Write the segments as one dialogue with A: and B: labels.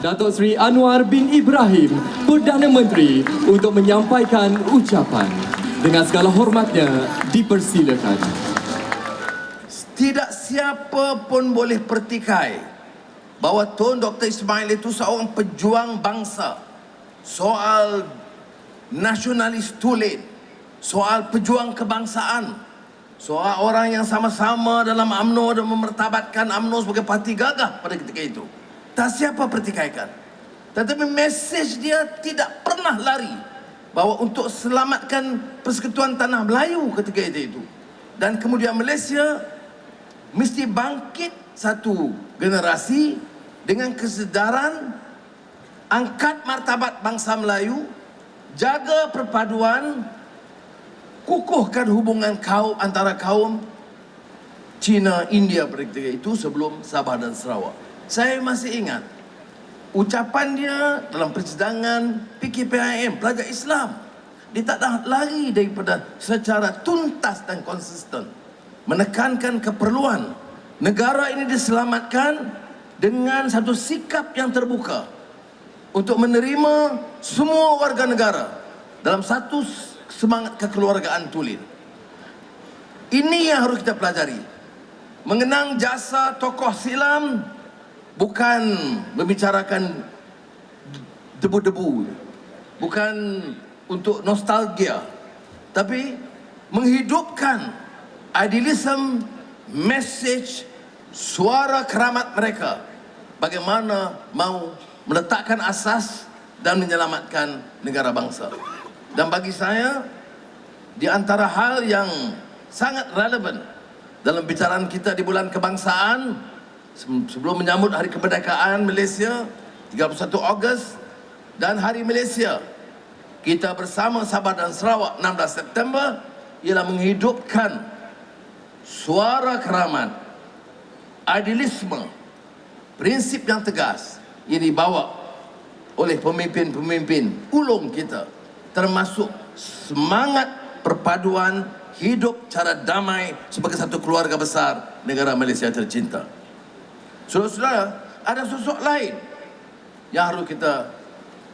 A: Datuk Seri Anwar bin Ibrahim, Perdana Menteri, untuk menyampaikan ucapan. Dengan segala hormatnya, dipersilakan.
B: Tidak siapa pun boleh pertikai bahawa Tun Dr. Ismail itu seorang pejuang bangsa. Soal nasionalis tulen, soal pejuang kebangsaan, soal orang yang sama-sama dalam UMNO dan memertabatkan UMNO sebagai parti gagah pada ketika itu. Tak siapa pertikaikan. Tetapi mesej dia tidak pernah lari bahawa untuk selamatkan Persekutuan Tanah Melayu ketika itu. Dan kemudian Malaysia mesti bangkit satu generasi dengan kesedaran, angkat martabat bangsa Melayu, jaga perpaduan, kukuhkan hubungan kaum antara kaum Cina, India pada ketika itu sebelum Sabah dan Sarawak. Saya masih ingat ucapan dia dalam persidangan PKPIM, pelajar Islam. Dia tak dah lari daripada secara tuntas dan konsisten menekankan keperluan negara ini diselamatkan dengan satu sikap yang terbuka untuk menerima semua warga negara dalam satu semangat kekeluargaan tulen. Ini yang harus kita pelajari. Mengenang jasa tokoh silam bukan membicarakan debu-debu, bukan untuk nostalgia, tapi menghidupkan idealism, message, suara keramat mereka bagaimana mau meletakkan asas dan menyelamatkan negara bangsa. Dan bagi saya, di antara hal yang sangat relevan dalam bicaraan kita di bulan kebangsaan sebelum menyambut Hari Kemerdekaan Malaysia 31 Ogos dan Hari Malaysia kita bersama Sabah dan Sarawak 16 September ialah menghidupkan suara keramat, idealisme, prinsip yang tegas yang dibawa oleh pemimpin-pemimpin ulung kita, termasuk semangat perpaduan hidup cara damai sebagai satu keluarga besar negara Malaysia tercinta. Saudara-saudara, ada sosok lain yang harus kita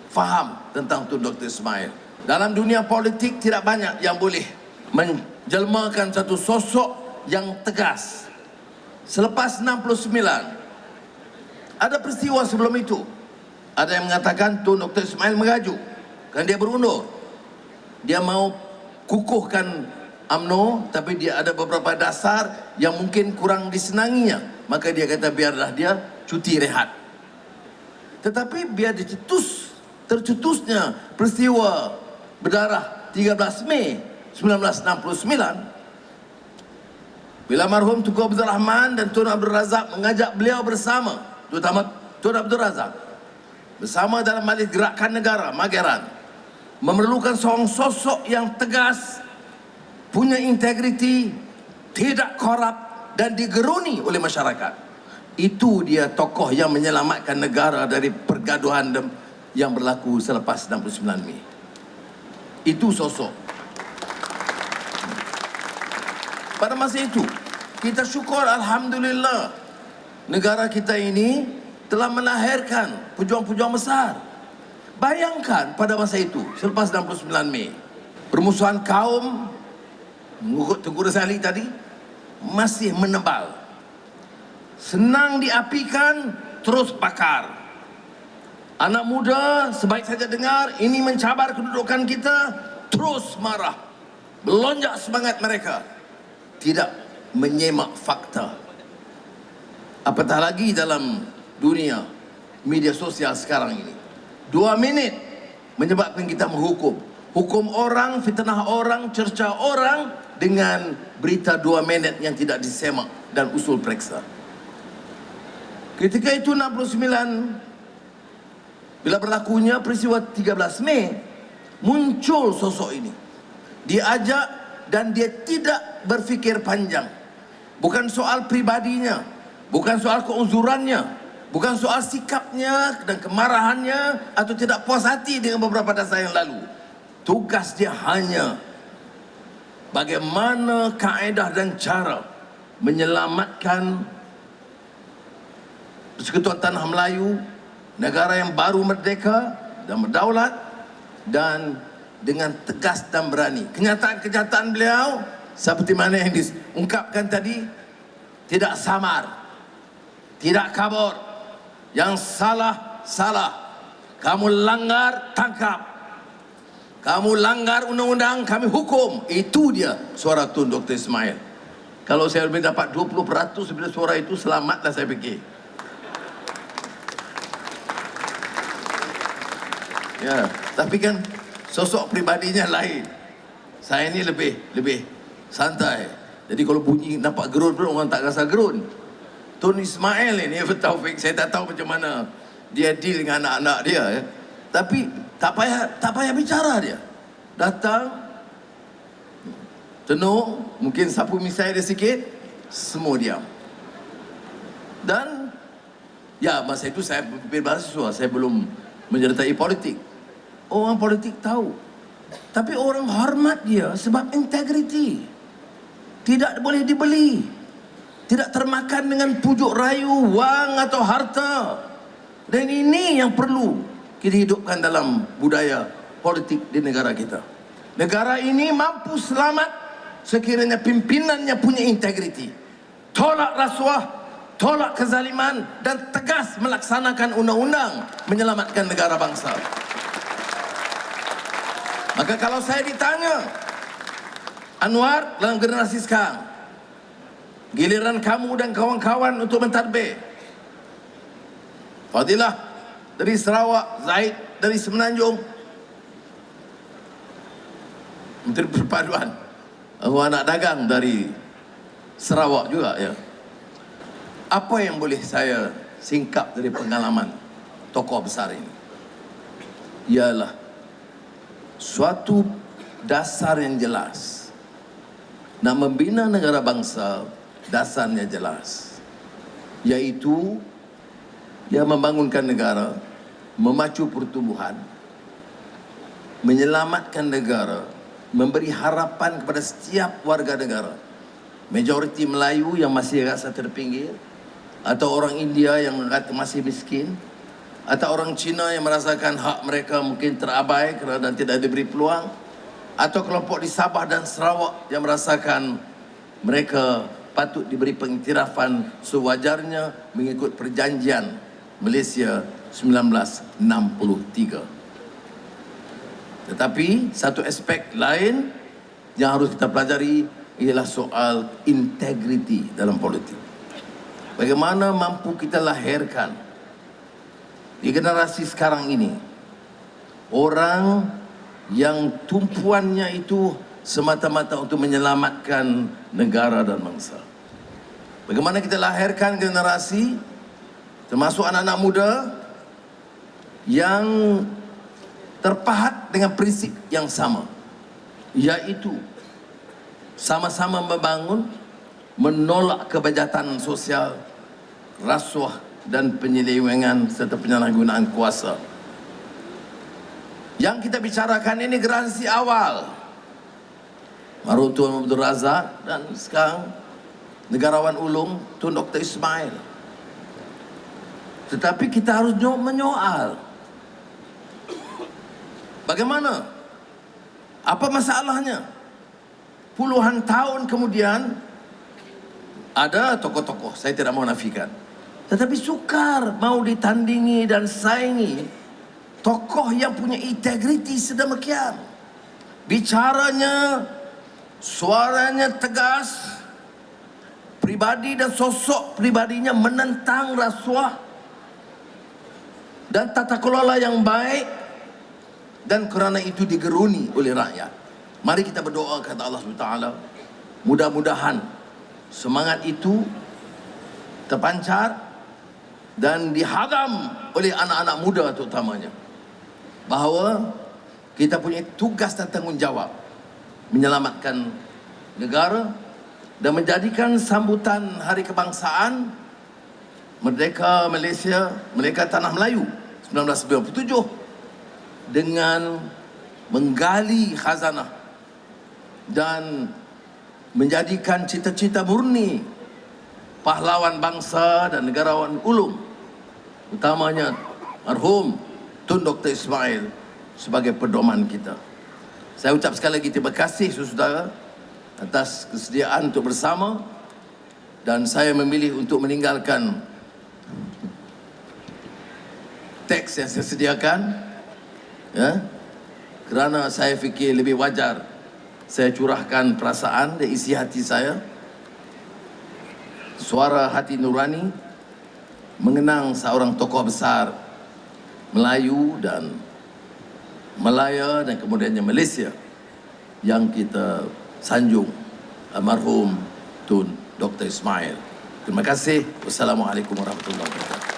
B: faham tentang Tun Dr. Ismail. Dalam dunia politik tidak banyak yang boleh menjelmakan satu sosok yang tegas. Selepas 69, ada peristiwa sebelum itu. Ada yang mengatakan Tun Dr. Ismail mengaju kan dia berundur. Dia mau kukuhkan UMNO, tapi dia ada beberapa dasar yang mungkin kurang disenanginya. Maka dia kata biarlah dia cuti rehat. Tetapi biar tercetusnya peristiwa berdarah 13 Mei 1969, bila marhum Tunku Abdul Rahman dan Tun Abdul Razak mengajak beliau bersama, terutama Tun Abdul Razak, bersama dalam Majlis Gerakan Negara Mageran, memerlukan seorang sosok yang tegas, punya integriti, tidak korup dan digeruni oleh masyarakat. Itu dia tokoh yang menyelamatkan negara dari pergaduhan yang berlaku selepas 69 Mei. Itu sosok. Pada masa itu, kita syukur alhamdulillah negara kita ini telah melahirkan pejuang-pejuang besar. Bayangkan pada masa itu, selepas 69 Mei, permusuhan kaum, mengikut Tengku Razali tadi, masih menebal. Senang diapikan, terus bakar. Anak muda sebaik saja dengar ini mencabar kedudukan kita, terus marah. Melonjak semangat mereka, tidak menyemak fakta. Apatah lagi dalam dunia media sosial sekarang ini. 2 minit menyebabkan kita menghukum. Hukum orang, fitnah orang, cerca orang dengan berita 2 minit yang tidak disemak dan usul periksa. Ketika itu 69, bila berlakunya peristiwa 13 Mei, muncul sosok ini. Diajak dan dia tidak berfikir panjang. Bukan soal pribadinya, bukan soal keuzurannya, bukan soal sikapnya dan kemarahannya atau tidak puas hati dengan beberapa dasar yang lalu. Tugas dia hanya bagaimana kaedah dan cara menyelamatkan Persekutuan Tanah Melayu negara yang baru merdeka dan berdaulat, dan dengan tegas dan berani. Kenyataan-kenyataan beliau seperti mana yang diungkapkan tadi, tidak samar, tidak kabur. Yang salah, salah. Kamu langgar, tangkap. Kamu langgar undang-undang, kami hukum. Itu dia suara Tun Dr. Ismail. Kalau saya lebih dapat 20% daripada suara itu, selamatlah saya fikir. Ya, tapi kan sosok pribadinya lain. Saya ini lebih santai. Jadi kalau bunyi nampak gerun pun orang tak rasa gerun. Tun Ismail ini Taufik, saya tak tahu macam mana dia deal dengan anak-anak dia ya. Tapi tak payah bicara dia. Datang tenung, mungkin sapu misai dia sikit, semua diam. Dan ya, masa itu saya berpikir mahasiswa, saya belum menyertai politik. Orang politik tahu, tapi orang hormat dia sebab integriti. Tidak boleh dibeli, tidak termakan dengan pujuk rayu, wang atau harta. Dan ini yang perlu kita hidupkan dalam budaya politik di negara kita. Negara ini mampu selamat sekiranya pimpinannya punya integriti. Tolak rasuah, tolak kezaliman, dan tegas melaksanakan undang-undang menyelamatkan negara bangsa. Maka kalau saya ditanya, Anwar dalam generasi sekarang, giliran kamu dan kawan-kawan untuk mentadbir. Fadilah dari Sarawak, Zaid dari Semenanjung, Menteri Perpaduan, anak dagang dari Sarawak juga ya. Apa yang boleh saya singkap dari pengalaman tokoh besar ini? Ialah suatu dasar yang jelas. Nak membina negara bangsa, dasarnya jelas, yaitu ia membangunkan negara, memacu pertumbuhan, menyelamatkan negara, memberi harapan kepada setiap warga negara. Majoriti Melayu yang masih rasa terpinggir, atau orang India yang masih miskin, atau orang Cina yang merasakan hak mereka mungkin terabai kerana tidak diberi peluang, atau kelompok di Sabah dan Sarawak yang merasakan mereka patut diberi pengiktirafan sewajarnya mengikut perjanjian Malaysia 1963. Tetapi satu aspek lain yang harus kita pelajari ialah soal integriti dalam politik. Bagaimana mampu kita lahirkan di generasi sekarang ini orang yang tumpuannya itu semata-mata untuk menyelamatkan negara dan bangsa. Bagaimana kita lahirkan generasi termasuk anak-anak muda yang terpahat dengan prinsip yang sama, yaitu sama-sama membangun, menolak kebejatan sosial, rasuah dan penyelewengan serta penyalahgunaan kuasa. Yang kita bicarakan ini generasi awal, Marhum Tun Abdul Razak dan sekarang negarawan ulung Tun Dr. Ismail. Tetapi kita harus menyoal, bagaimana? Apa masalahnya? Puluhan tahun kemudian ada tokoh-tokoh, saya tidak mau nafikan, tetapi sukar mau ditandingi dan saingi tokoh yang punya integriti sedemikian. Bicaranya, suaranya tegas, pribadi dan sosok pribadinya menentang rasuah dan tata kelola yang baik, dan kerana itu digeruni oleh rakyat. Mari kita berdoa kata Allah SWT, mudah-mudahan semangat itu terpancar dan dihadam oleh anak-anak muda terutamanya, bahawa kita punya tugas dan tanggungjawab menyelamatkan negara dan menjadikan sambutan Hari Kebangsaan Merdeka Malaysia, Merdeka Tanah Melayu 1997 dengan menggali khazanah dan menjadikan cita-cita murni pahlawan bangsa dan negarawan ulung, utamanya marhum Tun Dr. Ismail sebagai pedoman kita. Saya ucap sekali lagi terima kasih saudara atas kesediaan untuk bersama, dan saya memilih untuk meninggalkan teks yang saya sediakan, ya, kerana saya fikir lebih wajar saya curahkan perasaan dan isi hati saya, suara hati nurani, mengenang seorang tokoh besar Melayu dan Malaya dan kemudiannya Malaysia yang kita sanjung, almarhum Tun Dr. Ismail. Terima kasih. Wassalamualaikum warahmatullahi wabarakatuh.